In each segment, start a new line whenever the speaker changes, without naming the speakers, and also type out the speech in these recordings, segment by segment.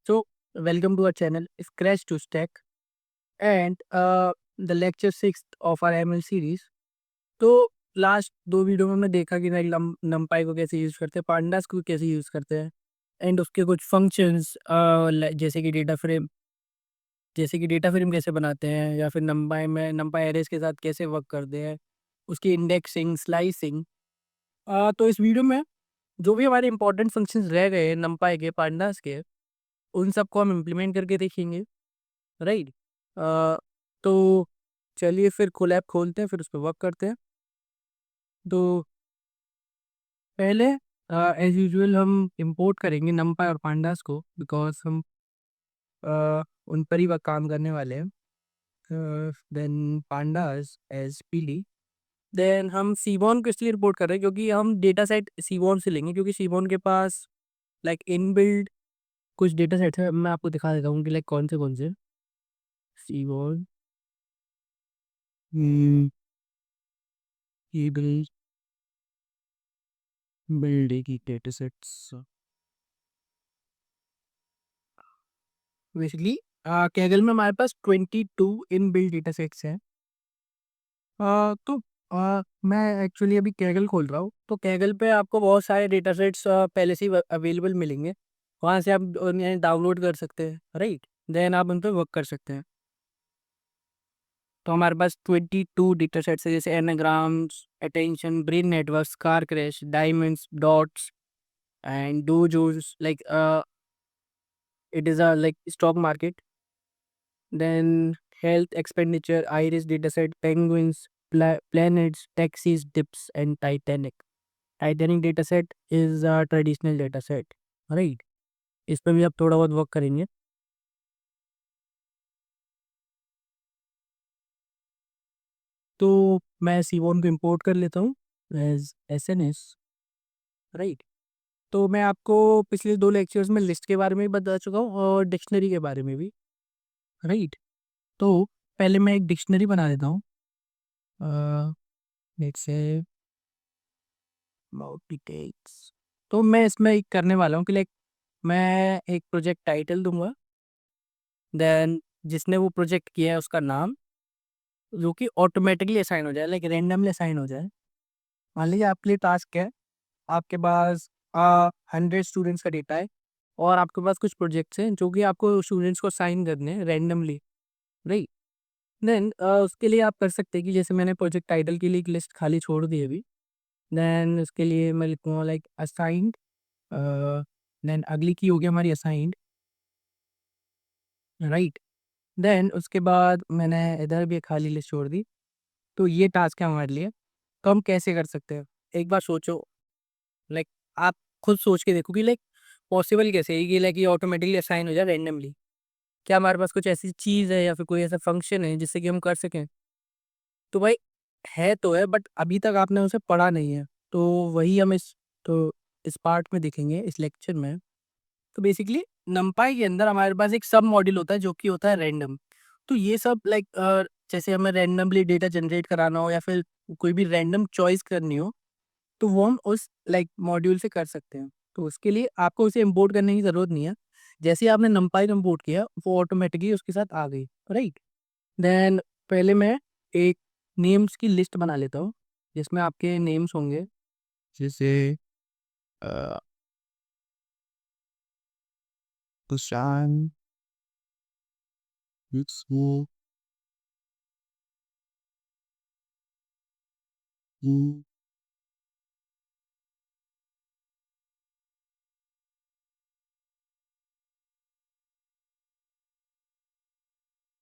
So, welcome to our channel, Scratch to Stack, and the lecture 6th of our ML series. तो last दो video में हमने देखा कि लाइक नमपाई को कैसे यूज़ करते हैं, पांडास को कैसे यूज़ करते हैं एंड उसके कुछ फंक्शंस जैसे कि डेटा फ्रेम कैसे बनाते हैं या फिर नमपाई एरेज के साथ कैसे वर्क करते हैं, उसकी इंडेक्सिंग, स्लाइसिंग। तो इस वीडियो में जो भी हमारे इंपॉर्टेंट फंक्शंस रह गए हैं नमपाई के, पांडास के, उन सबको हम इम्प्लीमेंट करके देखेंगे। राइट। अ, तो चलिए फिर कोलैब खोलते हैं, फिर उस पे वर्क करते हैं। तो पहले एज़ यूजुअल हम इंपोर्ट करेंगे नमपाई और पांडास को, बिकॉज़ हम उन पर ही काम करने वाले हैं। देन पांडास एज़ पीली। देन हम सीबॉन को इसलिए इंपोर्ट कर रहे हैं क्योंकि हम डेटा सेट सीबॉन से लेंगे, क्योंकि सीबॉन के पास लाइक इनबिल्ट कुछ डेटा सेट्स हैं। मैं आपको दिखा देता हूँ कि लाइक कौन से। सीबॉन ये बिल्ड की डेटा सेट्स बेसिकली कैगल में हमारे पास 22 इनबिल्ट डेटा सेट्स हैं। तो मैं एक्चुअली अभी कैगल खोल रहा हूँ, तो कैगल पे आपको बहुत सारे डेटा सेट्स पहले से ही अवेलेबल मिलेंगे। वहाँ से आप उन्हें डाउनलोड कर सकते हैं, राइट। देन आप उन पर वर्क कर सकते हैं। तो हमारे पास 22 डेटा सेट्स है, जैसे anagrams, attention, brain network, car crash, diamonds, dots and dojos, like it is a like stock market. Then health expenditure, iris dataset, penguins, planets, taxis, dips, and Titanic. Titanic dataset is a traditional dataset, right? इस पे भी आप थोड़ा बहुत work करेंगे। तो मैं सीवॉन को इंपोर्ट कर लेता हूँ as S N S, right. तो मैं आपको पिछले दो लेक्चर्स में लिस्ट के बारे में भी बता चुका हूँ और डिक्शनरी के बारे में भी, राइट। तो पहले मैं एक डिक्शनरी बना देता हूँ। Let's say about details. तो मैं इसमें एक करने वाला हूँ कि लाइक मैं एक प्रोजेक्ट टाइटल दूंगा, देन जिसने वो प्रोजेक्ट किया है उसका नाम, जो कि ऑटोमेटिकली असाइन हो जाए, लाइक रैंडमली असाइन हो जाए। मान लीजिए आपके लिए टास्क है, आपके पास 100 स्टूडेंट्स का डेटा है और आपके पास कुछ प्रोजेक्ट्स हैं जो कि आपको स्टूडेंट्स को असाइन करने हैं रैंडमली, राइट। देन उसके लिए आप कर सकते हैं कि जैसे मैंने प्रोजेक्ट टाइटल के लिए एक लिस्ट खाली छोड़ दी है अभी। देन उसके लिए मैं लिखूँगा लाइक असाइंड। देन अगली की होगी हमारी असाइंड, राइट। देन उसके बाद मैंने इधर भी एक खाली लिस्ट छोड़ दी। तो ये टास्क है हमारे लिए। तो हम कैसे कर सकते हैं? एक बार सोचो, लाइक आप खुद सोच के देखो कि लाइक पॉसिबल कैसे है कि लाइक ये ऑटोमेटिकली असाइन हो जाए रैंडमली। क्या हमारे पास कुछ ऐसी चीज़ है या फिर कोई ऐसा फंक्शन है जिससे कि हम कर सकें? तो भाई है तो है, बट अभी तक आपने उसे पढ़ा नहीं है। तो वही हम इस पार्ट में देखेंगे, इस लेक्चर में। तो बेसिकली नमपाई के अंदर हमारे पास एक सब मॉड्यूल होता है जो कि होता है रैंडम। तो ये सब लाइक जैसे हमें रैंडमली डेटा जनरेट कराना हो या फिर कोई भी रैंडम चॉइस करनी हो, तो वो हम उस लाइक मॉड्यूल से कर सकते हैं। तो उसके लिए आपको उसे इंपोर्ट करने की ज़रूरत नहीं है। जैसे ही आपने नमपाई इंपोर्ट किया वो ऑटोमेटिकली उसके साथ आ गई, राइट। देन पहले मैं एक नेम्स की लिस्ट बना लेता हूँ जिसमें आपके नेम्स होंगे, जैसे कुशान,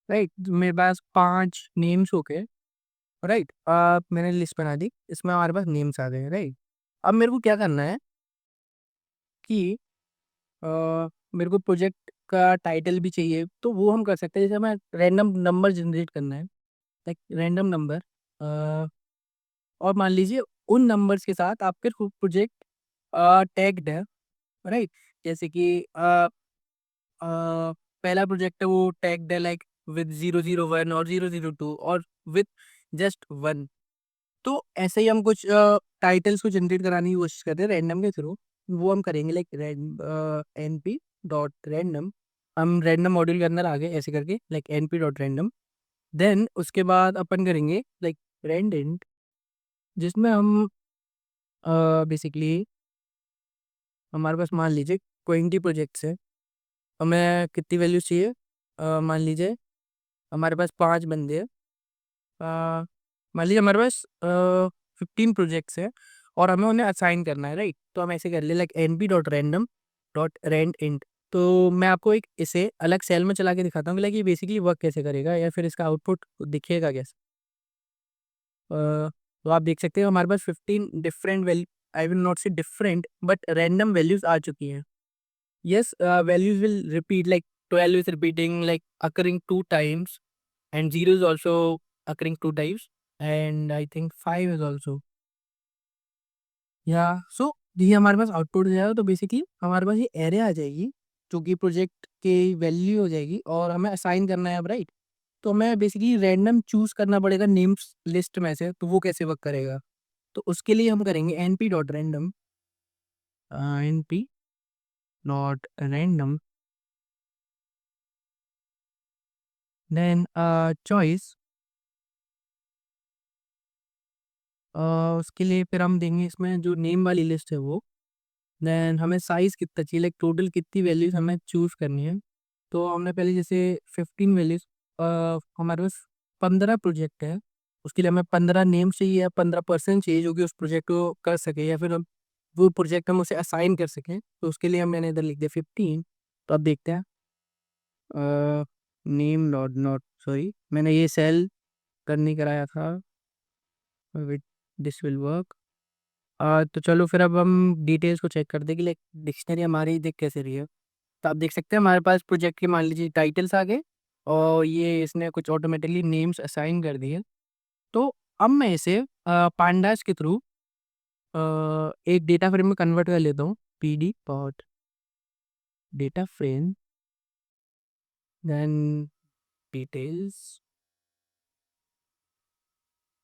राइट। मेरे पास 5 नेम्स हो गए, राइट। मैंने लिस्ट बना दी, इसमें हमारे पास नेम्स आ गए, राइट। अब मेरे को क्या करना है कि अ, मेरे को प्रोजेक्ट का टाइटल भी चाहिए, तो वो हम कर सकते हैं। जैसे हमें रैंडम नंबर जनरेट करना है, लाइक रैंडम नंबर, और मान लीजिए उन नंबर्स के साथ आपके प्रोजेक्ट टैग्ड है, राइट। जैसे कि पहला प्रोजेक्ट है वो टैग्ड है लाइक विद 001 और 002 और विद जस्ट वन। तो ऐसे ही हम कुछ टाइटल्स को जनरेट कराने की कोशिश करते हैं रैंडम के थ्रू। वो हम करेंगे like N P dot random. हम रैंडम मॉड्यूल के अंदर आ गए ऐसे करके, like np dot random. Then उसके बाद अपन करेंगे लाइक रेंडेंट, जिसमें हम बेसिकली हमारे पास मान लीजिए 20 प्रोजेक्ट्स है। हमें कितनी वैल्यूज चाहिए? मान लीजिए हमारे पास 5 बंदे हैं। अ, मान लीजिए हमारे पास 15 प्रोजेक्ट्स है और हमें उन्हें असाइन करना है, राइट? तो हम ऐसे कर ले like np dot random dot rand int. तो मैं आपको एक इसे अलग सेल में चला के दिखाता हूँ कि लाइक ये बेसिकली वर्क कैसे करेगा या फिर इसका आउटपुट दिखेगा कैसे। तो आप देख सकते हो हमारे पास 15 different value, I will not से डिफरेंट बट रैंडम वैल्यूज आ चुकी हैं। Yes, values will repeat, like 12 is repeating, like occurring 2 times, and 0 is also occurring 2 times, and I think 5 is also. Yeah, so ये हमारे पास output जाएगा, तो basically हमारे पास ये array आ जाएगी जो कि प्रोजेक्ट की वैल्यू हो जाएगी और हमें असाइन करना है अब, राइट? तो हमें बेसिकली रैंडम चूज करना पड़ेगा नेम्स लिस्ट में से, तो वो कैसे वर्क करेगा? तो उसके लिए हम करेंगे np dot random, np dot random, then choice. उसके लिए फिर हम देंगे इसमें जो नेम वाली लिस्ट है वो। देन हमें साइज़ कितना चाहिए, लाइक टोटल कितनी वैल्यूज़ हमें चूज़ करनी है। तो हमने पहले जैसे 15 वैल्यूज़, हमारे पास 15 प्रोजेक्ट है, उसके लिए हमें 15 नेम चाहिए या 15 पर्सन चाहिए जो कि उस प्रोजेक्ट को कर सके या फिर हम वो प्रोजेक्ट हम उसे असाइन कर सकें। तो उसके लिए मैंने इधर लिख दिया 15। तो अब देखते हैं नेम नॉट नॉट सॉरी, मैंने ये सेल करनी कराया था विथ दिस विल वर्क। तो चलो फिर अब हम डिटेल्स को चेक कर दें कि लाइक डिक्शनरी हमारी देख कैसे रही है। तो आप देख सकते हैं हमारे पास प्रोजेक्ट के मान लीजिए टाइटल्स आ गए और ये इसने कुछ ऑटोमेटिकली नेम्स असाइन कर दिए। तो अब मैं इसे पांडास के थ्रू एक डेटा फ्रेम में कन्वर्ट कर लेता हूँ, P D dot data frame, then details.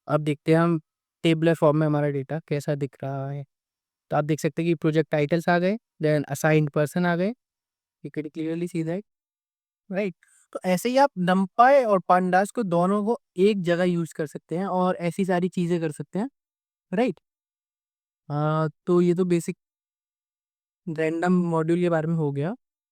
अब देखते हैं हम टेबलर फॉर्म में हमारा डेटा कैसा दिख रहा है। तो आप देख सकते हैं कि प्रोजेक्ट टाइटल्स आ गए, देन असाइंड पर्सन आ गए, you can clearly see that, right? तो ऐसे ही आप नमपाई और पांडास को दोनों को एक जगह यूज कर सकते हैं और ऐसी सारी चीजें कर सकते हैं, राइट? तो ये तो बेसिक रैंडम मॉड्यूल के बारे में हो गया।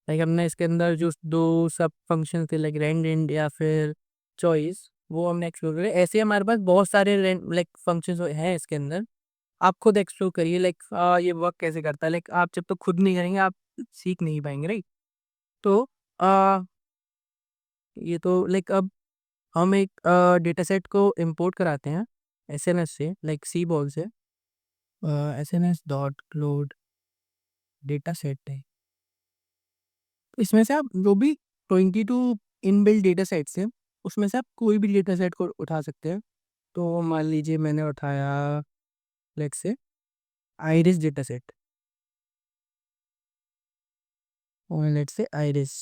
लाइक हमने इसके अंदर जो दो सब फंक्शन थे लाइक रैंड एंड या फिर चॉइस, वो हमने एक्सप्लोर करे। ऐसे हमारे पास बहुत सारे लाइक फंक्शन हैं इसके अंदर, आप खुद एक्सप्लोर करिए लाइक ये वर्क कैसे करता है। लाइक आप जब तक खुद नहीं करेंगे आप सीख नहीं पाएंगे, राइट? तो आ, ये तो लाइक अब हम एक डेटा सेट को इंपोर्ट कराते हैं एसएनएस से, लाइक सी बॉल से, SNS dot load data set है। इसमें से आप जो भी 22 इनबिल्ट डेटा सेट्स हैं उसमें से आप कोई भी डेटा सेट को उठा सकते हैं। तो मान लीजिए मैंने उठाया let's say iris data set, और लेट्स से आइरिस।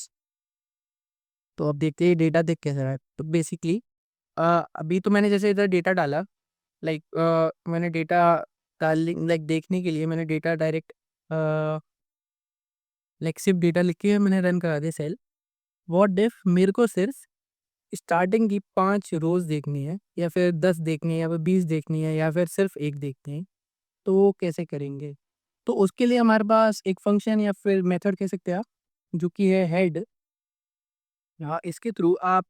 तो अब देखते हैं डेटा देख कैसा रहा है। तो बेसिकली अभी तो मैंने जैसे इधर डेटा डाला, लाइक मैंने डेटा डाल लाइक देखने के लिए मैंने डेटा डायरेक्ट लाइक सिर्फ डेटा लिख के मैंने रन करा दिया सेल। व्हाट इफ मेरे को सिर्फ स्टार्टिंग की 5 रोज देखनी है या फिर 10 देखनी है या फिर 20 देखनी है या फिर सिर्फ एक देखनी है, तो वो कैसे करेंगे? तो उसके लिए हमारे पास एक फंक्शन या फिर मेथड कह सकते हैं आप, जो कि है हेड। हाँ, इसके थ्रू आप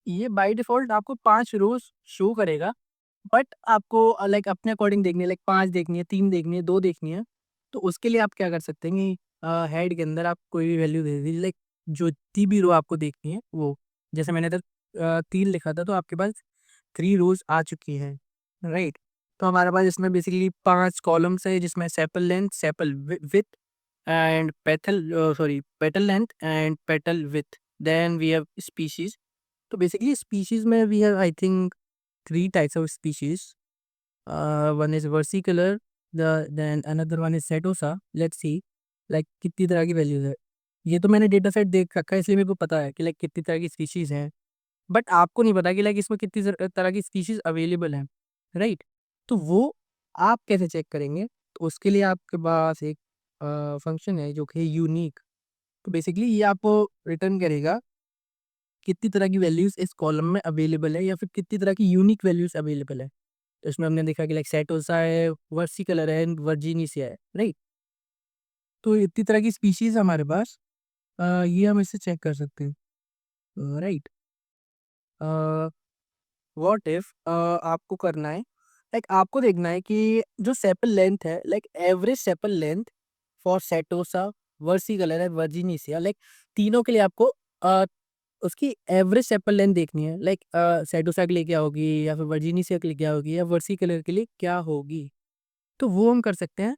ये बाय डिफ़ॉल्ट आपको 5 रोज़ शो करेगा, बट आपको लाइक अपने अकॉर्डिंग देखनी है, लाइक 5 देखनी है, 3 देखनी है, 2 देखनी है। तो उसके लिए आप क्या कर सकते हैं कि हेड के अंदर आप कोई भी वैल्यू दे दीजिए, लाइक जो जितनी भी रो आपको देखनी है वो। जैसे मैंने इधर 3 लिखा था तो आपके पास 3 रोज़ आ चुकी हैं, राइट? तो हमारे पास इसमें बेसिकली 5 कॉलम्स है जिसमें sepal length, sepal width and petal length and petal width. Then we have species. तो बेसिकली स्पीशीज में we have I think 3 types of species. One is versicolor, then another one is setosa. Let's see like कितनी तरह की values है। ये तो मैंने data set देख रखा है इसलिए मेरे को पता है कि लाइक कितनी तरह की स्पीशीज हैं, बट आपको नहीं पता कि लाइक इसमें कितनी तरह की स्पीशीज अवेलेबल हैं, राइट? तो वो आप कैसे चेक करेंगे? तो उसके लिए आपके पास एक फंक्शन है जो कि यूनिक। तो बेसिकली ये आपको रिटर्न करेगा कितनी तरह की वैल्यूज इस कॉलम में अवेलेबल है या फिर कितनी तरह की यूनिक वैल्यूज अवेलेबल है। तो इसमें हमने देखा कि लाइक सेटोसा है, वर्सिकलर है एंड वर्जीनिसिया है, राइट। तो इतनी तरह की स्पीशीज हमारे पास, ये हम इससे चेक कर सकते हैं, राइट। व्हाट इफ आपको करना है, लाइक आपको देखना है कि जो सेपल लेंथ है, like average sepal length for setosa, versicolor and virginica, like तीनों के लिए आपको उसकी एवरेज सेपल लेंथ देखनी है। लाइक सेटोसा के लिए क्या होगी या फिर वर्जीनिसिया के लिए क्या होगी या वर्सिकलर के लिए क्या होगी। तो वो हम कर सकते हैं।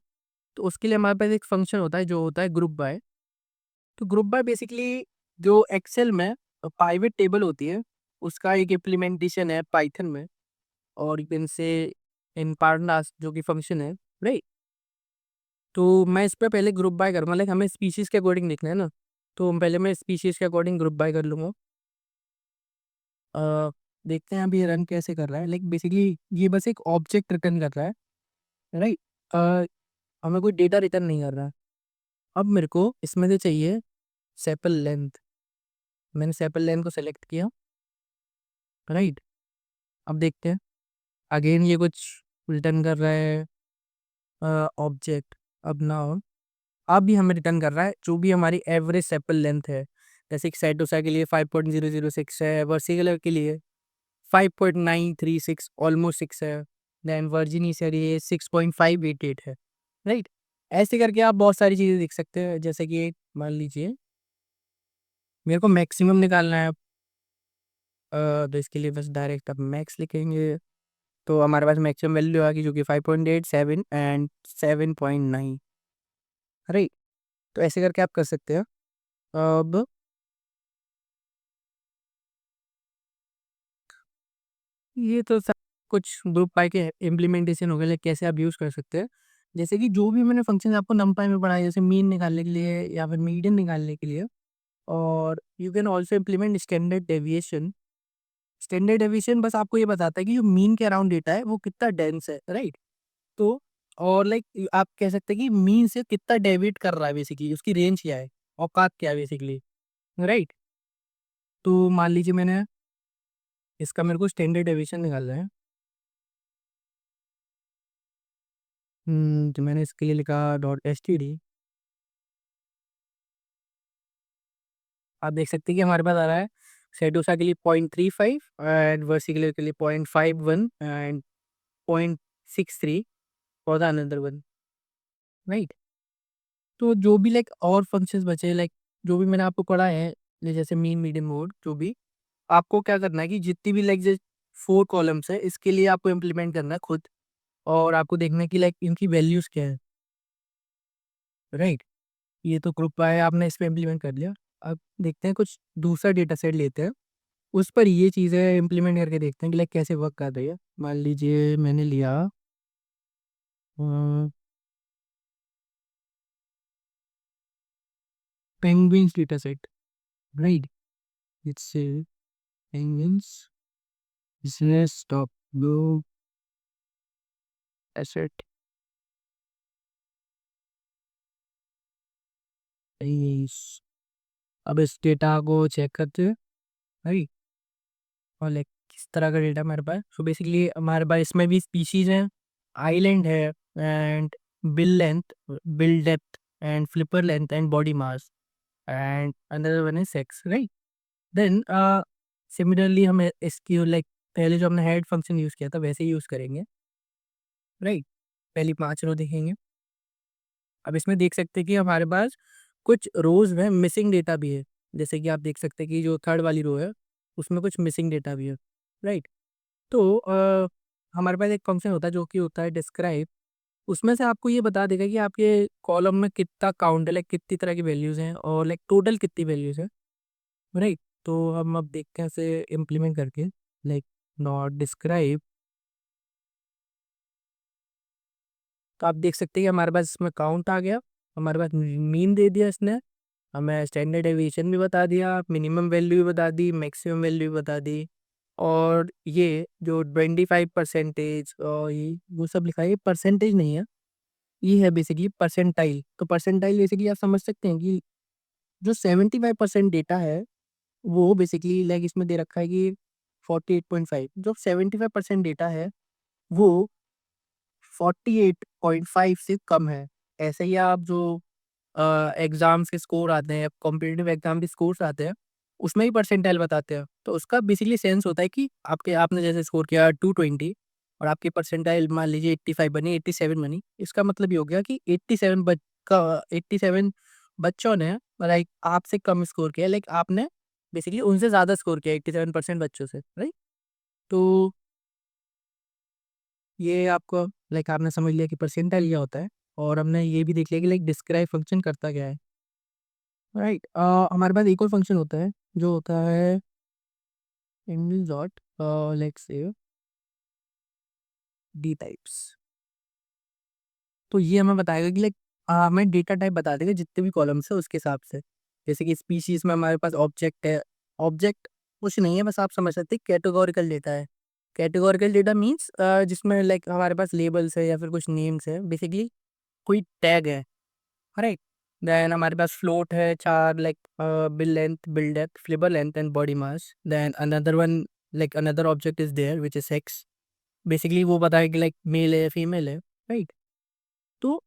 तो उसके लिए हमारे पास एक फंक्शन होता है जो होता है ग्रुप बाय। तो ग्रुप बाय बेसिकली जो एक्सेल में पाइवेट टेबल होती है, उसका एक इम्प्लीमेंटेशन है पाइथन में। और you can say in partners जो कि फंक्शन है, राइट। तो मैं इस पे पहले ग्रुप बाय करूँगा, लाइक हमें स्पीशीज के अकॉर्डिंग देखना है ना। तो पहले मैं स्पीशीज के अकॉर्डिंग ग्रुप बाय कर लूँगा। अ, देखते हैं अभी ये रन कैसे कर रहा है। लाइक बेसिकली ये बस एक ऑब्जेक्ट रिटर्न कर रहा है, राइट। हमें कोई डेटा रिटर्न नहीं कर रहा है। अब मेरे को इसमें से चाहिए सेपल लेंथ। मैंने सेपल लेंथ को सेलेक्ट किया, राइट। अब देखते हैं, अगेन ये कुछ रिटर्न कर रहा है ऑब्जेक्ट। अब ना अब भी हमें रिटर्न कर रहा है जो भी हमारी एवरेज सेपल लेंथ है। जैसे कि साइटोसा के लिए 5.006 है, वर्सिकुलर के लिए 5.936 ऑलमोस्ट 6 है, देन वर्जिनिसिया के लिए 6.588 है, राइट। ऐसे करके आप बहुत सारी चीज़ें देख सकते हैं। जैसे कि मान लीजिए मेरे को मैक्सिमम निकालना है, तो इसके लिए बस डायरेक्ट आप मैक्स लिखेंगे। तो हमारे पास मैक्सिमम वैल्यू आ गई जो कि 5.8, 7 एंड 7.9, राइट। तो ऐसे करके आप कर सकते हैं। अब ये तो सब कुछ ग्रुप पाई के इम्प्लीमेंटेशन हो गए, लाइक कैसे आप यूज़ कर सकते हैं। जैसे कि जो भी मैंने फंक्शन आपको नमपाई में पढ़ाया, जैसे मीन निकालने के लिए या फिर मीडियन निकालने के लिए। और you can also implement standard deviation. Standard deviation बस आपको ये बताता है कि जो मीन के अराउंड डेटा है वो कितना डेंस है, राइट। तो और लाइक आप कह सकते हैं कि मीन से कितना डेविएट कर रहा है, बेसिकली उसकी रेंज क्या है, औकात क्या है बेसिकली, राइट। तो मान लीजिए मैंने इसका मेरे को स्टैंडर्ड डेविएशन निकालना है। तो मैंने इसके लिए लिखा .std। आप देख सकते हैं कि हमारे पास आ रहा है सेडोसा के लिए 0.35 एंड वर्सिकुलर के लिए 0.51 and 0.63 for the another one, right. तो जो भी लाइक और फंक्शंस बचे, लाइक जो भी मैंने आपको पढ़ा है, जैसे मीन मीडियन मोड, जो भी आपको क्या करना है कि जितनी भी लाइक जो 4 कॉलम्स है इसके लिए आपको इम्प्लीमेंट करना है खुद। और आपको देखना है कि लाइक इनकी वैल्यूज क्या है, राइट। ये तो ग्रुप है, आपने इस पे इम्प्लीमेंट कर लिया। अब देखते हैं कुछ दूसरा डेटा सेट लेते हैं, उस पर ये चीज़ें इम्प्लीमेंट करके देखते हैं कि लाइक कैसे वर्क कर रही है। मान लीजिए मैंने लिया penguins data set, right. It's penguins business top low asset. अब इस डेटा को चेक करते हैं, राइट। और लाइक किस तरह का डेटा हमारे पास, सो बेसिकली हमारे पास इसमें भी स्पीशीज हैं, आइलैंड है and bill length, bill depth and flipper length and body mass and another one is sex, right. Then similarly हमें इसकी लाइक पहले जो हमने हेड फंक्शन यूज़ किया था वैसे ही यूज़ करेंगे, राइट। पहली 5 रो देखेंगे। अब इसमें देख सकते हैं कि हमारे पास कुछ रोज़ में मिसिंग डेटा भी है। जैसे कि आप देख सकते हैं कि जो थर्ड वाली रो है उसमें कुछ मिसिंग डेटा भी है, राइट। तो हमारे पास एक फंक्शन होता है जो कि होता है डिस्क्राइब। उसमें से आपको ये बता देगा कि आपके कॉलम में कितना काउंट है, लाइक कितनी तरह की वैल्यूज़ हैं और लाइक टोटल कितनी वैल्यूज़ हैं, राइट। तो हम अब देखते हैं इसे इम्प्लीमेंट करके, लाइक नॉट डिस्क्राइब। तो आप देख सकते हैं कि हमारे पास इसमें काउंट आ गया, हमारे पास मीन दे दिया इसने, हमें स्टैंडर्ड डेविएशन भी बता दिया, मिनिमम वैल्यू भी बता दी, मैक्सिमम वैल्यू भी बता दी। और ये जो 25% और ये वो सब लिखा है, ये परसेंटेज नहीं है, ये है बेसिकली परसेंटाइल। तो परसेंटाइल बेसिकली आप समझ सकते हैं कि जो 75% डेटा है वो बेसिकली लाइक इसमें दे रखा है कि 48.5, जो 75% डेटा है वो 48.5 से कम है। ऐसे ही आप जो एग्ज़ाम्स के स्कोर आते हैं, कॉम्पिटिटिव एग्ज़ाम के स्कोर्स आते हैं, उसमें भी परसेंटाइल बताते हैं। तो उसका बेसिकली सेंस होता है कि आपने जैसे स्कोर किया 220 और आपकी परसेंटाइल मान लीजिए 85 बनी, 87 बनी। इसका मतलब ये हो गया कि 87 बच्चों ने लाइक आपसे कम स्कोर किया, लाइक आपने बेसिकली उनसे ज़्यादा स्कोर किया 87% बच्चों से, राइट? तो ये आपको लाइक आपने समझ लिया कि परसेंटाइल क्या होता है और हमने ये भी देख लिया कि लाइक डिस्क्राइब फंक्शन करता क्या है, राइट? हमारे पास एक और फंक्शन होता है जो होता है English dot let's say D types. तो ये हमें बताएगा कि लाइक हमें डेटा टाइप बता देगा जितने भी कॉलम्स है उसके हिसाब से। जैसे कि स्पीशीज में हमारे पास ऑब्जेक्ट है। ऑब्जेक्ट कुछ नहीं है, बस आप समझ सकते हैं कैटेगोरिकल डेटा है। कैटेगोरिकल डेटा मीन्स जिसमें लाइक हमारे पास लेबल्स है या फिर कुछ नेम्स है, बेसिकली कोई टैग है, राइट? देन हमारे पास फ्लोट है, चार like bill length, bill depth, flipper length and body mass. Then another one like another object is there which is sex. Basically वो बताया कि लाइक मेल है फीमेल है, राइट? तो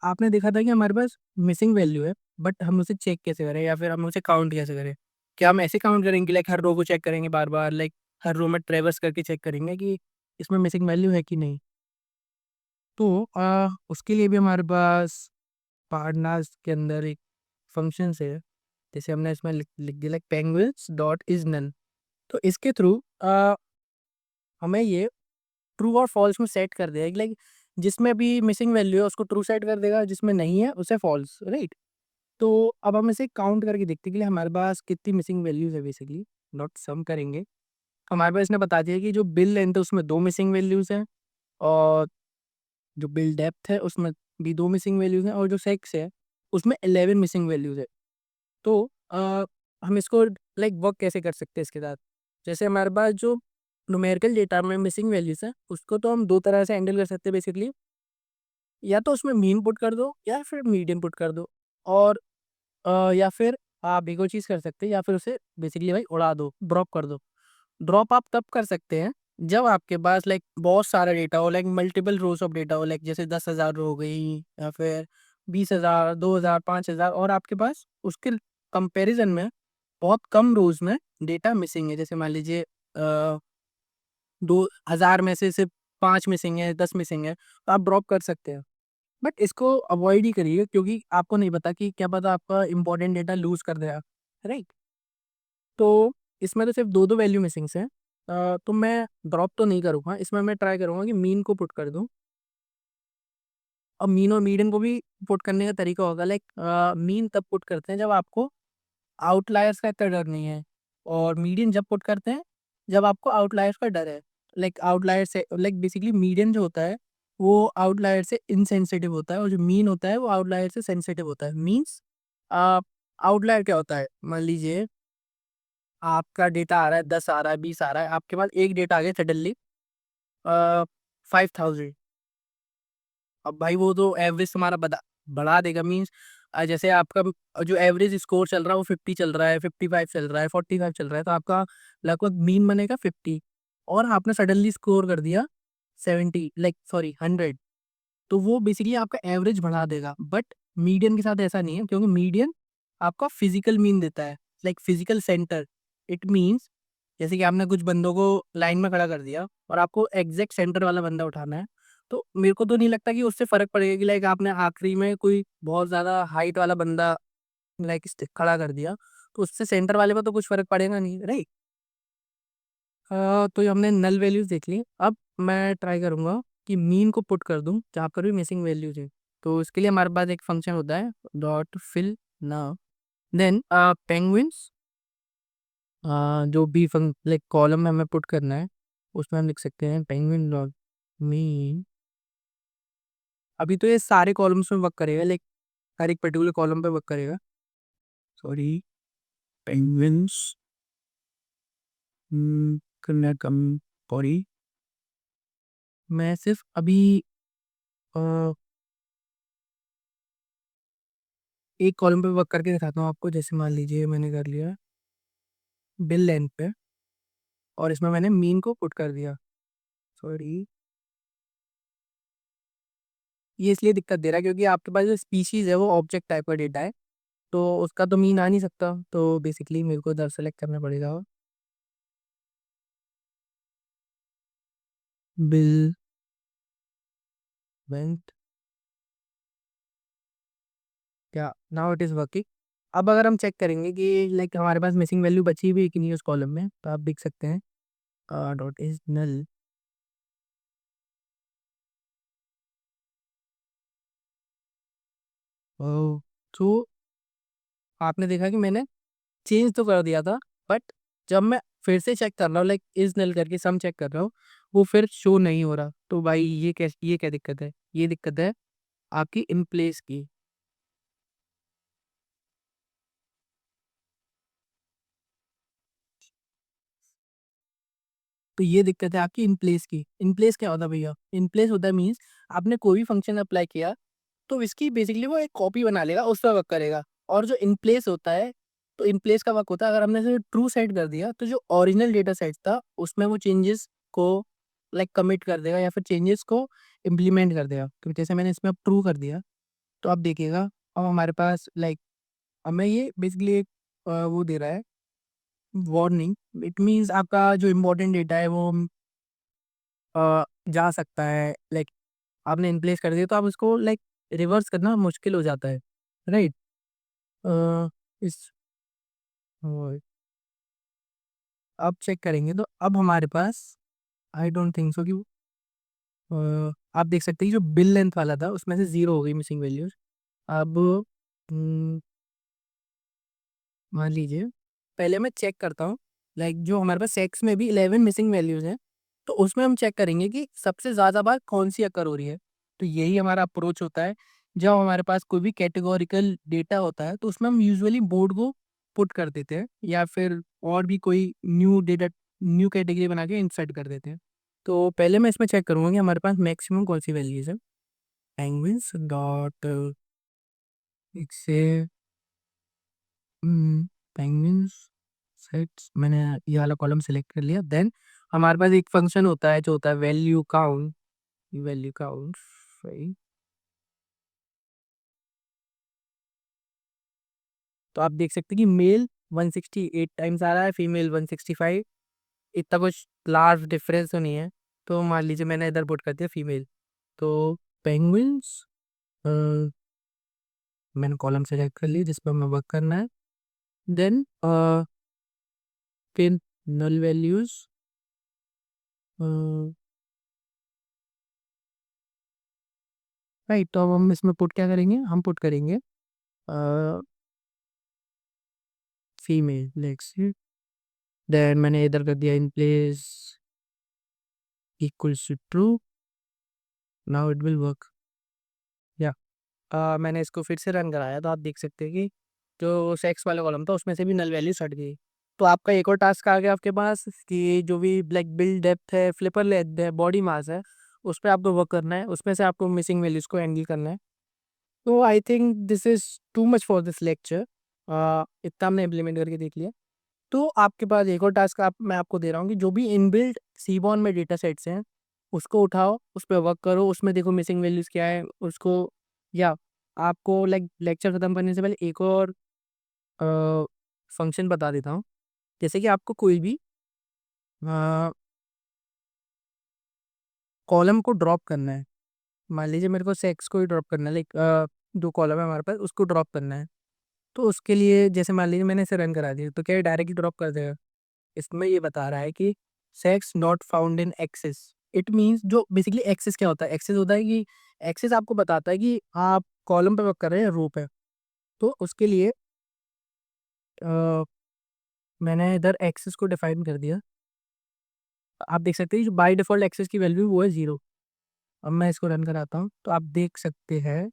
आपने देखा था कि हमारे पास मिसिंग वैल्यू है, बट हम उसे चेक कैसे करें या फिर हम उसे काउंट कैसे करें? क्या हम ऐसे काउंट करेंगे लाइक हर रो को चेक करेंगे बार बार, लाइक हर रो में ट्रेवर्स करके चेक करेंगे कि इसमें मिसिंग वैल्यू है कि नहीं? तो उसके लिए भी हमारे पास पार्टनर्स के अंदर एक फंक्शन है, जैसे हमने इसमें लिख दिया like penguins dot is none. तो इसके थ्रू हमें ये ट्रू और फॉल्स में सेट कर देगा, लाइक जिसमें भी मिसिंग वैल्यू है उसको ट्रू सेट कर देगा, जिसमें नहीं है उसे फॉल्स, राइट? तो अब हम इसे काउंट करके देखते हैं कि लिए हमारे पास कितनी मिसिंग वैल्यूज है, बेसिकली नॉट सम करेंगे। हमारे पास इसने बता दिया कि जो बिल लेंथ है उसमें 2 मिसिंग वैल्यूज हैं, और जो बिल डेप्थ है उसमें भी 2 मिसिंग वैल्यूज हैं, और जो सेक्स है उसमें 11 मिसिंग वैल्यूज है। तो हम इसको लाइक वर्क कैसे कर सकते हैं इसके साथ? जैसे हमारे पास जो न्यूमेरिकल डेटा में मिसिंग वैल्यूज है उसको तो हम दो तरह से हैंडल कर सकते हैं बेसिकली। या तो उसमें मीन पुट कर दो या फिर मीडियन पुट कर दो, और या फिर आप एक और चीज़ कर सकते हैं, या फिर उसे बेसिकली भाई उड़ा दो, ड्रॉप कर दो। ड्रॉप आप तब कर सकते हैं जब आपके पास लाइक बहुत सारा डेटा हो, like multiple rose of data हो, लाइक जैसे 10,000 रो हो गई या फिर 20,000, 2,000, 5,000, और आपके पास उसके कंपैरिजन में बहुत कम रोज में डेटा मिसिंग है। जैसे मान लीजिए 2,000 में से सिर्फ 5 मिसिंग है, 10 मिसिंग है, तो आप ड्रॉप कर सकते हैं। बट इसको अवॉइड ही करिए, क्योंकि आपको नहीं पता कि क्या पता आपका इंपॉर्टेंट डेटा लूज कर देगा, राइट? तो इसमें तो सिर्फ दो दो वैल्यू मिसिंग है। तो मैं ड्रॉप तो नहीं करूँगा, इसमें मैं ट्राई करूँगा कि मीन को पुट कर दूँ। अब मीन और मीडियन को भी पुट करने का तरीका होगा, लाइक मीन तब पुट करते हैं जब आपको आउटलायर्स का इतना डर नहीं है, और मीडियन जब पुट करते हैं जब आपको आउटलायर्स का डर है। लाइक आउटलायर से लाइक बेसिकली मीडियन जो होता है वो आउटलायर से इनसेंसिटिव होता है, और जो मीन होता है वो आउटलायर से सेंसिटिव होता है। मीन्स आउटलायर क्या होता है? मान लीजिए आपका डेटा आ रहा है, 10 आ रहा है, 20 आ रहा है, आपके पास एक डेटा आ गया सडनली 5,000। अब भाई वो तो एवरेज तुम्हारा बढ़ा देगा। मीन्स जैसे आपका जो एवरेज स्कोर चल रहा है वो 50 चल रहा है, 55 चल रहा है, 45 चल रहा है, तो आपका लगभग मीन बनेगा 50, और आपने सडनली स्कोर कर दिया 70, लाइक सॉरी 100, तो वो बेसिकली आपका एवरेज बढ़ा देगा। बट मीडियन के साथ ऐसा नहीं है, क्योंकि मीडियन आपका फिजिकल मीन देता है, like physical centre. It means जैसे कि आपने कुछ बंदों को लाइन में खड़ा कर दिया और आपको एग्जैक्ट सेंटर वाला बंदा उठाना है, तो मेरे को तो नहीं लगता कि उससे फर्क पड़ेगा कि लाइक आपने आखिरी में कोई बहुत ज़्यादा हाइट वाला बंदा लाइक खड़ा कर दिया, तो उससे सेंटर वाले पर तो कुछ फर्क पड़ेगा नहीं, राइट? तो ये हमने नल वैल्यूज देख ली। अब मैं ट्राई करूंगा कि मीन को पुट कर दूं जहाँ पर भी मिसिंग वैल्यूज है। तो इसके लिए हमारे पास एक फंक्शन होता है dot fill now. Then penguins, जो भी लाइक कॉलम में हमें पुट करना है उसमें हम लिख सकते हैं पेंगुइन डॉट मीन। अभी तो ये सारे कॉलम्स में वर्क करेगा, लाइक हर एक पर्टिकुलर कॉलम पे वर्क करेगा। सॉरी, पेंगुइन्स करना कम सॉरी। मैं सिर्फ अभी एक कॉलम पे वर्क करके दिखाता हूँ आपको। जैसे मान लीजिए मैंने कर लिया बिल लेंथ पे, और इसमें मैंने मीन को पुट कर दिया। सॉरी, ये इसलिए दिक्कत दे रहा है क्योंकि आपके पास जो स्पीशीज़ है वो ऑब्जेक्ट टाइप का डेटा है, तो उसका तो मीन आ नहीं सकता, तो बेसिकली मेरे को इधर सेलेक्ट करना पड़ेगा बिल लेंथ। क्या नाउ इट इज़ वर्किंग। अब अगर हम चेक करेंगे कि लाइक हमारे पास मिसिंग वैल्यू बची हुई है कि नहीं उस कॉलम में, तो आप देख सकते हैं डॉट इज नल। तो आपने देखा कि मैंने चेंज तो कर दिया था, बट जब मैं फिर से चेक कर रहा हूँ लाइक इज नल करके सम चेक कर रहा हूँ, वो फिर शो नहीं हो रहा। तो भाई ये क्या दिक्कत है? ये दिक्कत है आपकी इन प्लेस की। तो ये दिक्कत है आपकी इन प्लेस की। इन प्लेस क्या होता है भैया? इन प्लेस होता है मीन्स आपने कोई भी फंक्शन अप्लाई किया तो इसकी बेसिकली वो एक कॉपी बना लेगा, उस पर वर्क करेगा। और जो इन प्लेस होता है, तो इन प्लेस का वर्क होता है अगर हमने इसे ट्रू सेट कर दिया तो जो ओरिजिनल डेटा सेट था उसमें वो चेंजेस को लाइक कमिट कर देगा या फिर चेंजेस को इम्प्लीमेंट कर देगा। तो जैसे मैंने इसमें अब ट्रू कर दिया, तो आप देखिएगा अब हमारे पास लाइक हमें ये बेसिकली एक वो दे रहा है वार्निंग। इट मीन्स आपका जो इम्पोर्टेंट डेटा है वो जा सकता है। लाइक आपने इन प्लेस कर दिया तो आप उसको लाइक रिवर्स करना मुश्किल हो जाता है, राइट? अ, इस वो अब चेक करेंगे तो अब हमारे पास आई डोंट थिंक सो कि आप देख सकते हैं जो बिल लेंथ वाला था उसमें से ज़ीरो हो गई मिसिंग वैल्यूज़। अब मान लीजिए पहले मैं चेक करता हूँ लाइक जो हमारे पास सेक्स में भी 11 मिसिंग वैल्यूज़ हैं, तो उसमें हम चेक करेंगे कि सबसे ज़्यादा बार कौन-सी अकर हो रही है। तो यही हमारा अप्रोच होता है। जब हमारे पास कोई भी कैटेगोरिकल डेटा होता है, तो उसमें हम यूजुअली बोर्ड को पुट कर देते हैं या फिर और भी कोई न्यू कैटेगरी बना के इंसर्ट कर देते हैं। तो पहले मैं इसमें चेक करूँगा कि हमारे पास मैक्सिमम कौन-सी वैल्यूज़ है। पेंग्विन्स डॉट एक से पेंग्विन्स सेट्स, मैंने ये वाला कॉलम सेलेक्ट कर लिया। देन हमारे पास एक फंक्शन होता है जो होता है वैल्यू काउंट। सही। तो आप देख सकते हैं कि मेल 168 टाइम्स आ रहा है, फीमेल 165। इतना कुछ लार्ज डिफरेंस तो नहीं है। तो मान लीजिए मैंने इधर पुट कर दिया फीमेल। तो पेंग्विन्स मैंने कॉलम सेलेक्ट कर लिया जिस पर हमें वर्क करना है। देन फिर नल वैल्यूज राइट। तो अब हम इसमें पुट क्या करेंगे? हम पुट करेंगे फीमेल लेट्स सी। देन मैंने इधर कर दिया in place equals to true. Now it will work. या मैंने इसको फिर से रन कराया तो आप देख सकते हैं कि जो सेक्स वाला कॉलम था उसमें से भी नल वैल्यूज हट गई। तो आपका एक और टास्क आ गया आपके पास कि जो भी ब्लैक बिल डेप्थ है, फ्लिपर लेंथ है, बॉडी मास है, उस पर आपको वर्क करना है। उसमें से आपको मिसिंग वैल्यूज को हैंडल करना है। तो I think this is too much for this lecture. इतना हमने इम्प्लीमेंट करके देख लिया। तो आपके पास एक और टास्क मैं आपको दे रहा हूँ कि जो भी इनबिल्ट सीबॉर्न में डेटा सेट्स हैं उसको उठाओ, उस पर वर्क करो, उसमें देखो मिसिंग वैल्यूज क्या है उसको। या आपको लाइक लेक्चर खत्म करने से पहले एक और फंक्शन बता देता हूँ। जैसे कि आपको कोई भी कॉलम को ड्रॉप करना है। मान लीजिए मेरे को सेक्स को ही ड्रॉप करना है, लाइक जो कॉलम है हमारे पास उसको ड्रॉप करना है। तो उसके लिए जैसे मान लीजिए मैंने इसे रन करा दिया तो क्या ये डायरेक्टली ड्रॉप कर देगा? इसमें ये बता रहा है कि sex not found in excess. It means जो बेसिकली एक्सेस क्या होता है? एक्सेस होता है कि एक्सेस आपको बताता है कि आप कॉलम पे वर्क कर रहे हैं या रो पे। तो उसके लिए अ, मैंने इधर एक्सेस को डिफाइन कर दिया। आप देख सकते हैं जो बाय डिफ़ॉल्ट एक्सेस की वैल्यू वो है 0। अब मैं इसको रन कराता हूँ तो आप देख सकते हैं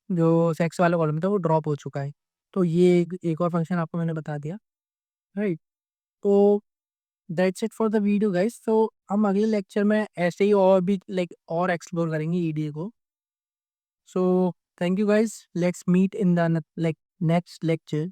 जो सेक्स वाला कॉलम था वो ड्रॉप हो चुका है। तो ये एक और फंक्शन आपको मैंने बता दिया, राइट? तो that's it for the video guys. तो हम अगले लेक्चर में ऐसे ही और भी लाइक और एक्सप्लोर करेंगे ईडीए को। So thank you guys, let's meet in the like next lecture.